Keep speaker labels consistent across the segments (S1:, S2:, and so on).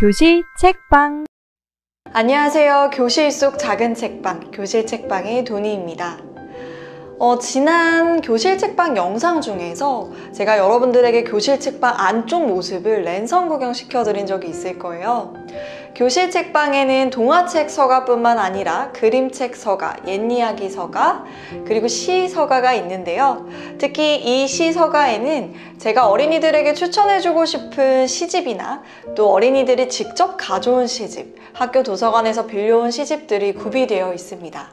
S1: 교실 책방.
S2: 안녕하세요. 교실 속 작은 책방, 교실 책방의 도니입니다. 지난 교실 책방 영상 중에서 제가 여러분들에게 교실 책방 안쪽 모습을 랜선 구경 시켜드린 적이 있을 거예요. 교실 책방에는 동화책 서가뿐만 아니라 그림책 서가, 옛이야기 서가, 그리고 시 서가가 있는데요. 특히 이 시 서가에는 제가 어린이들에게 추천해주고 싶은 시집이나 또 어린이들이 직접 가져온 시집, 학교 도서관에서 빌려온 시집들이 구비되어 있습니다.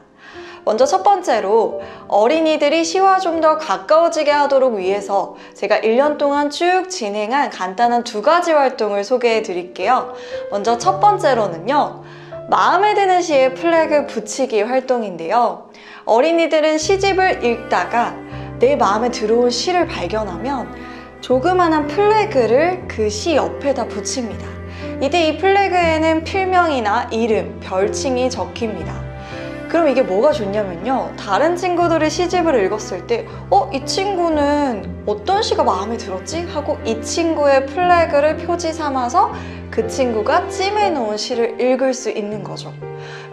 S2: 먼저 첫 번째로 어린이들이 시와 좀 더 가까워지게 하도록 위해서 제가 1년 동안 쭉 진행한 간단한 2가지 활동을 소개해 드릴게요. 먼저 첫 번째로는요, 마음에 드는 시에 플래그 붙이기 활동인데요. 어린이들은 시집을 읽다가 내 마음에 들어온 시를 발견하면 조그만한 플래그를 그 시 옆에다 붙입니다. 이때 이 플래그에는 필명이나 이름, 별칭이 적힙니다. 그럼 이게 뭐가 좋냐면요, 다른 친구들의 시집을 읽었을 때 이 친구는 어떤 시가 마음에 들었지? 하고 이 친구의 플래그를 표지 삼아서 그 친구가 찜해놓은 시를 읽을 수 있는 거죠.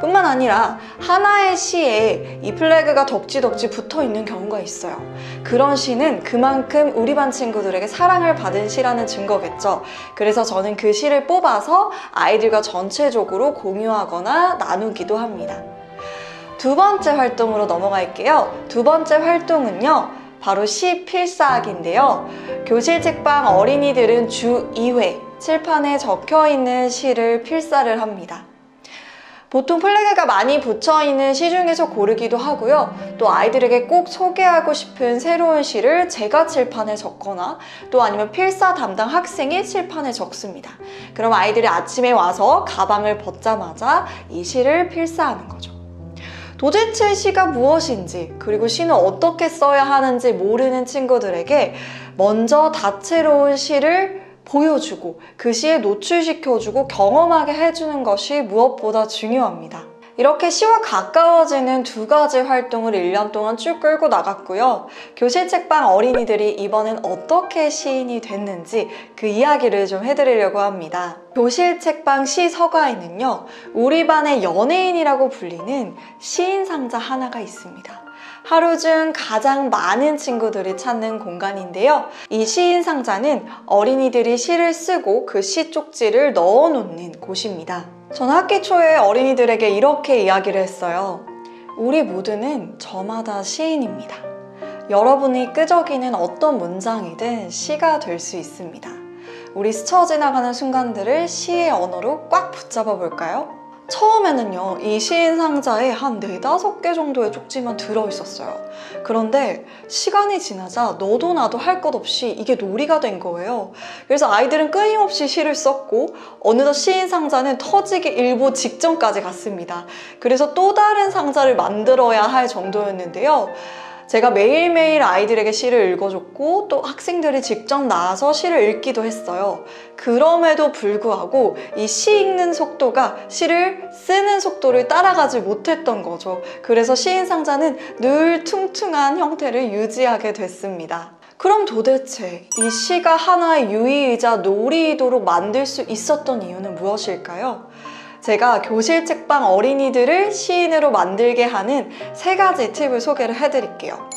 S2: 뿐만 아니라 하나의 시에 이 플래그가 덕지덕지 붙어있는 경우가 있어요. 그런 시는 그만큼 우리 반 친구들에게 사랑을 받은 시라는 증거겠죠. 그래서 저는 그 시를 뽑아서 아이들과 전체적으로 공유하거나 나누기도 합니다. 두 번째 활동으로 넘어갈게요. 두 번째 활동은요, 바로 시 필사하기인데요. 교실 책방 어린이들은 주 2회 칠판에 적혀있는 시를 필사를 합니다. 보통 플래그가 많이 붙여있는 시 중에서 고르기도 하고요. 또 아이들에게 꼭 소개하고 싶은 새로운 시를 제가 칠판에 적거나 또 아니면 필사 담당 학생이 칠판에 적습니다. 그럼 아이들이 아침에 와서 가방을 벗자마자 이 시를 필사하는 거죠. 도대체 시가 무엇인지, 그리고 시는 어떻게 써야 하는지 모르는 친구들에게 먼저 다채로운 시를 보여주고 그 시에 노출시켜주고 경험하게 해주는 것이 무엇보다 중요합니다. 이렇게 시와 가까워지는 2가지 활동을 1년 동안 쭉 끌고 나갔고요. 교실 책방 어린이들이 이번엔 어떻게 시인이 됐는지 그 이야기를 좀 해드리려고 합니다. 교실 책방 시 서가에는요, 우리 반의 연예인이라고 불리는 시인 상자 하나가 있습니다. 하루 중 가장 많은 친구들이 찾는 공간인데요. 이 시인 상자는 어린이들이 시를 쓰고 그 시 쪽지를 넣어놓는 곳입니다. 저는 학기 초에 어린이들에게 이렇게 이야기를 했어요. 우리 모두는 저마다 시인입니다. 여러분이 끄적이는 어떤 문장이든 시가 될 수 있습니다. 우리 스쳐 지나가는 순간들을 시의 언어로 꽉 붙잡아 볼까요? 처음에는요, 이 시인 상자에 한 4-5개 정도의 쪽지만 들어있었어요. 그런데 시간이 지나자 너도 나도 할 것 없이 이게 놀이가 된 거예요. 그래서 아이들은 끊임없이 시를 썼고 어느덧 시인 상자는 터지기 일보 직전까지 갔습니다. 그래서 또 다른 상자를 만들어야 할 정도였는데요. 제가 매일매일 아이들에게 시를 읽어줬고 또 학생들이 직접 나와서 시를 읽기도 했어요. 그럼에도 불구하고 이 시 읽는 속도가 시를 쓰는 속도를 따라가지 못했던 거죠. 그래서 시인 상자는 늘 퉁퉁한 형태를 유지하게 됐습니다. 그럼 도대체 이 시가 하나의 유의이자 놀이이도록 만들 수 있었던 이유는 무엇일까요? 제가 교실 책방 어린이들을 시인으로 만들게 하는 3가지 팁을 소개를 해드릴게요.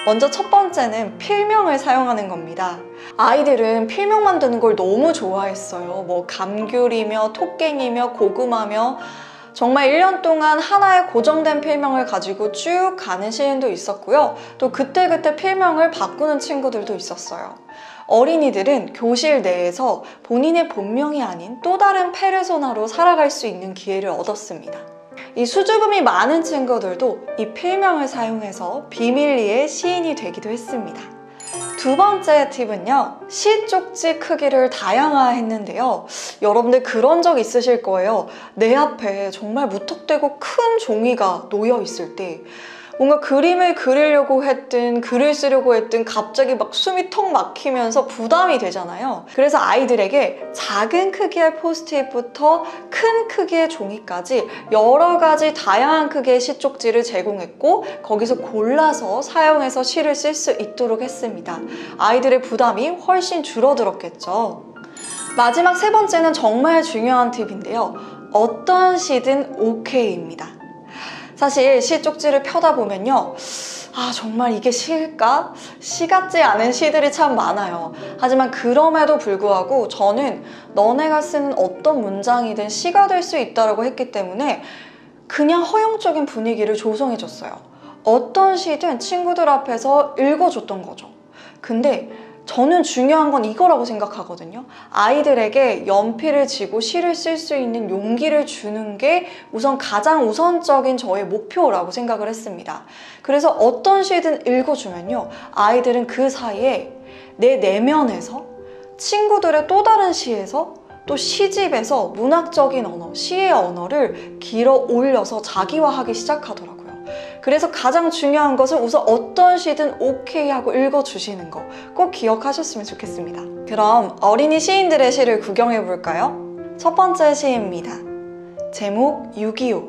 S2: 먼저 첫 번째는 필명을 사용하는 겁니다. 아이들은 필명 만드는 걸 너무 좋아했어요. 뭐 감귤이며 토깽이며 고구마며 정말 1년 동안 하나의 고정된 필명을 가지고 쭉 가는 시인도 있었고요. 또 그때그때 필명을 바꾸는 친구들도 있었어요. 어린이들은 교실 내에서 본인의 본명이 아닌 또 다른 페르소나로 살아갈 수 있는 기회를 얻었습니다. 이 수줍음이 많은 친구들도 이 필명을 사용해서 비밀리에 시인이 되기도 했습니다. 두 번째 팁은요, 시 쪽지 크기를 다양화했는데요. 여러분들 그런 적 있으실 거예요. 내 앞에 정말 무턱대고 큰 종이가 놓여 있을 때 뭔가 그림을 그리려고 했든 글을 쓰려고 했든 갑자기 막 숨이 턱 막히면서 부담이 되잖아요. 그래서 아이들에게 작은 크기의 포스트잇부터 큰 크기의 종이까지 여러 가지 다양한 크기의 시 쪽지를 제공했고 거기서 골라서 사용해서 시를 쓸 수 있도록 했습니다. 아이들의 부담이 훨씬 줄어들었겠죠. 마지막 세 번째는 정말 중요한 팁인데요. 어떤 시든 오케이입니다. 사실 시 쪽지를 펴다 보면요. 아, 정말 이게 시일까? 시 같지 않은 시들이 참 많아요. 하지만 그럼에도 불구하고 저는 너네가 쓰는 어떤 문장이든 시가 될 수 있다고 했기 때문에 그냥 허용적인 분위기를 조성해줬어요. 어떤 시든 친구들 앞에서 읽어줬던 거죠. 근데 저는 중요한 건 이거라고 생각하거든요. 아이들에게 연필을 쥐고 시를 쓸 수 있는 용기를 주는 게 우선 가장 우선적인 저의 목표라고 생각을 했습니다. 그래서 어떤 시든 읽어주면요. 아이들은 그 사이에 내 내면에서 친구들의 또 다른 시에서 또 시집에서 문학적인 언어, 시의 언어를 길어 올려서 자기화하기 시작하더라고요. 그래서 가장 중요한 것은 우선 어떤 시든 오케이 하고 읽어주시는 거 꼭 기억하셨으면 좋겠습니다. 그럼 어린이 시인들의 시를 구경해 볼까요? 첫 번째 시입니다. 제목 6.25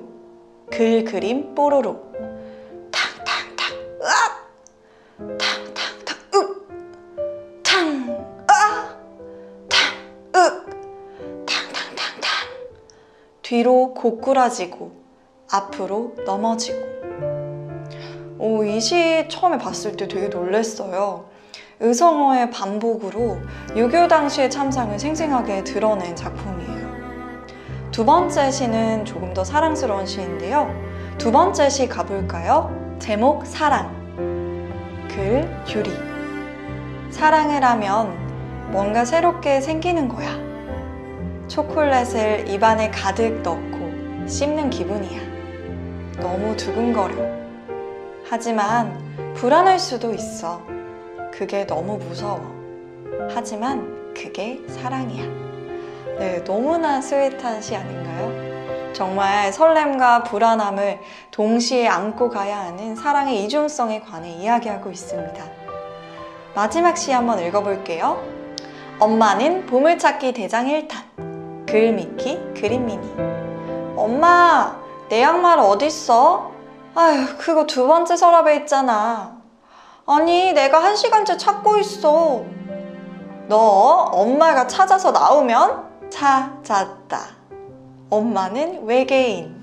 S2: 글 그림 뽀로로 탕탕탕 으악 탕탕탕 윽 탕 으악 탕 윽 탕탕탕탕 뒤로 고꾸라지고 앞으로 넘어지고. 이 시 처음에 봤을 때 되게 놀랐어요. 의성어의 반복으로 6.25 당시의 참상을 생생하게 드러낸 작품이에요. 두 번째 시는 조금 더 사랑스러운 시인데요. 두 번째 시 가볼까요? 제목 사랑 글 유리 사랑을 하면 뭔가 새롭게 생기는 거야. 초콜릿을 입안에 가득 넣고 씹는 기분이야. 너무 두근거려. 하지만 불안할 수도 있어. 그게 너무 무서워. 하지만 그게 사랑이야. 네, 너무나 스윗한 시 아닌가요? 정말 설렘과 불안함을 동시에 안고 가야 하는 사랑의 이중성에 관해 이야기하고 있습니다. 마지막 시 한번 읽어볼게요. 엄마는 보물찾기 대장 1탄 글 미키 그림 미니. 엄마, 내 양말 어딨어? 아휴, 그거 두 번째 서랍에 있잖아. 아니, 내가 1시간째 찾고 있어. 너 엄마가 찾아서 나오면 찾았다. 엄마는 외계인.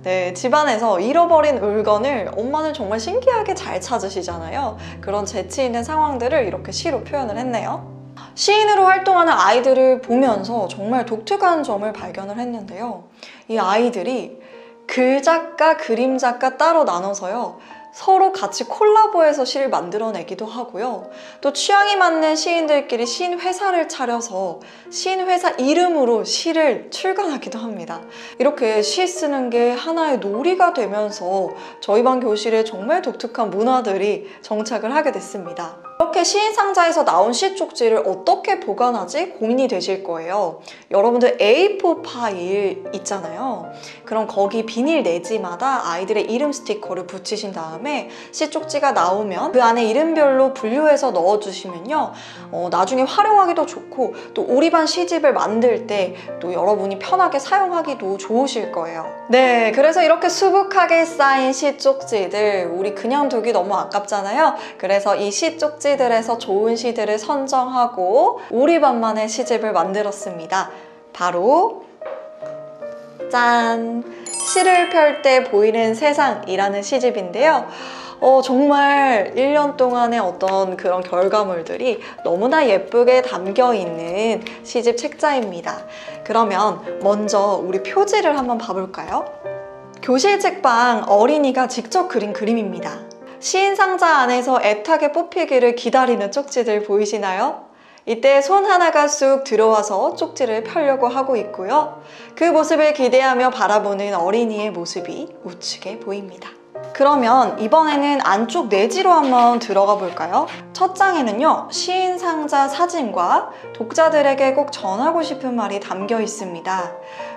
S2: 네, 집안에서 잃어버린 물건을 엄마는 정말 신기하게 잘 찾으시잖아요. 그런 재치 있는 상황들을 이렇게 시로 표현을 했네요. 시인으로 활동하는 아이들을 보면서 정말 독특한 점을 발견을 했는데요. 이 아이들이 글작가, 그림작가 따로 나눠서요. 서로 같이 콜라보해서 시를 만들어내기도 하고요. 또 취향이 맞는 시인들끼리 시인 회사를 차려서 시인 회사 이름으로 시를 출간하기도 합니다. 이렇게 시 쓰는 게 하나의 놀이가 되면서 저희 반 교실에 정말 독특한 문화들이 정착을 하게 됐습니다. 이렇게 시인 상자에서 나온 시 쪽지를 어떻게 보관하지? 고민이 되실 거예요. 여러분들 A4 파일 있잖아요. 그럼 거기 비닐 내지마다 아이들의 이름 스티커를 붙이신 다음에 시 쪽지가 나오면 그 안에 이름별로 분류해서 넣어주시면요. 나중에 활용하기도 좋고 또 우리 반 시집을 만들 때 또 여러분이 편하게 사용하기도 좋으실 거예요. 네, 그래서 이렇게 수북하게 쌓인 시 쪽지들 우리 그냥 두기 너무 아깝잖아요. 그래서 이 시 쪽지들에서 좋은 시들을 선정하고 우리 반만의 시집을 만들었습니다. 바로 짠! 시를 펼 때 보이는 세상이라는 시집인데요. 정말 1년 동안의 어떤 그런 결과물들이 너무나 예쁘게 담겨있는 시집 책자입니다. 그러면 먼저 우리 표지를 한번 봐볼까요? 교실 책방 어린이가 직접 그린 그림입니다. 시인 상자 안에서 애타게 뽑히기를 기다리는 쪽지들 보이시나요? 이때 손 하나가 쑥 들어와서 쪽지를 펴려고 하고 있고요. 그 모습을 기대하며 바라보는 어린이의 모습이 우측에 보입니다. 그러면 이번에는 안쪽 내지로 한번 들어가 볼까요? 첫 장에는요, 시인 상자 사진과 독자들에게 꼭 전하고 싶은 말이 담겨 있습니다.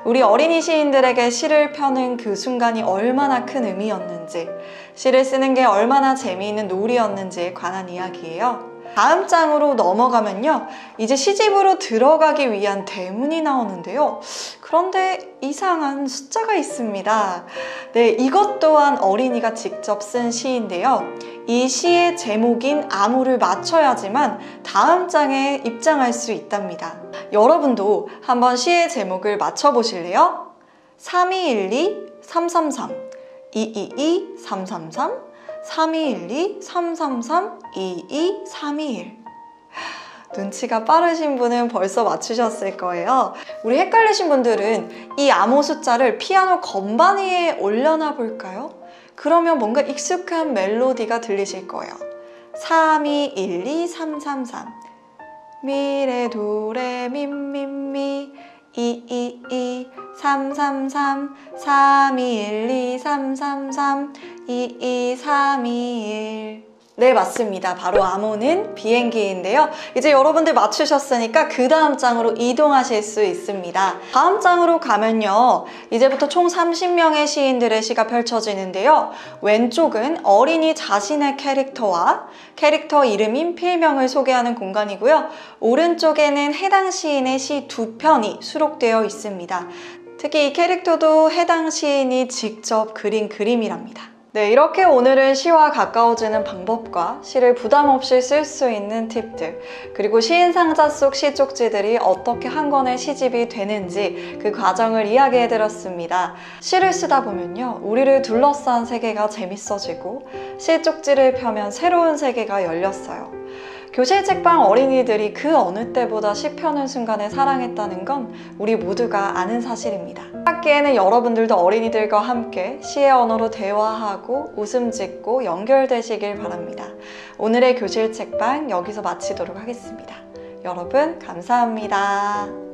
S2: 우리 어린이 시인들에게 시를 펴는 그 순간이 얼마나 큰 의미였는지, 시를 쓰는 게 얼마나 재미있는 놀이였는지에 관한 이야기예요. 다음 장으로 넘어가면요, 이제 시집으로 들어가기 위한 대문이 나오는데요. 그런데 이상한 숫자가 있습니다. 네, 이것 또한 어린이가 직접 쓴 시인데요. 이 시의 제목인 암호를 맞춰야지만 다음 장에 입장할 수 있답니다. 여러분도 한번 시의 제목을 맞춰보실래요? 3212 333 222 333 3212 333 22321 눈치가 빠르신 분은 벌써 맞추셨을 거예요. 우리 헷갈리신 분들은 이 암호 숫자를 피아노 건반 위에 올려놔 볼까요? 그러면 뭔가 익숙한 멜로디가 들리실 거예요. 3212333 미레 도레 미미미 222 333 3212 333 22321 네, 맞습니다. 바로 암호는 비행기인데요. 이제 여러분들 맞추셨으니까 그 다음 장으로 이동하실 수 있습니다. 다음 장으로 가면요. 이제부터 총 30명의 시인들의 시가 펼쳐지는데요. 왼쪽은 어린이 자신의 캐릭터와 캐릭터 이름인 필명을 소개하는 공간이고요. 오른쪽에는 해당 시인의 시 2편이 수록되어 있습니다. 특히 이 캐릭터도 해당 시인이 직접 그린 그림이랍니다. 네, 이렇게 오늘은 시와 가까워지는 방법과 시를 부담 없이 쓸 수 있는 팁들, 그리고 시인 상자 속 시 쪽지들이 어떻게 한 권의 시집이 되는지 그 과정을 이야기해드렸습니다. 시를 쓰다 보면요, 우리를 둘러싼 세계가 재밌어지고 시 쪽지를 펴면 새로운 세계가 열렸어요. 교실 책방 어린이들이 그 어느 때보다 시 펴는 순간을 사랑했다는 건 우리 모두가 아는 사실입니다. 학기에는 여러분들도 어린이들과 함께 시의 언어로 대화하고 웃음 짓고 연결되시길 바랍니다. 오늘의 교실 책방 여기서 마치도록 하겠습니다. 여러분 감사합니다.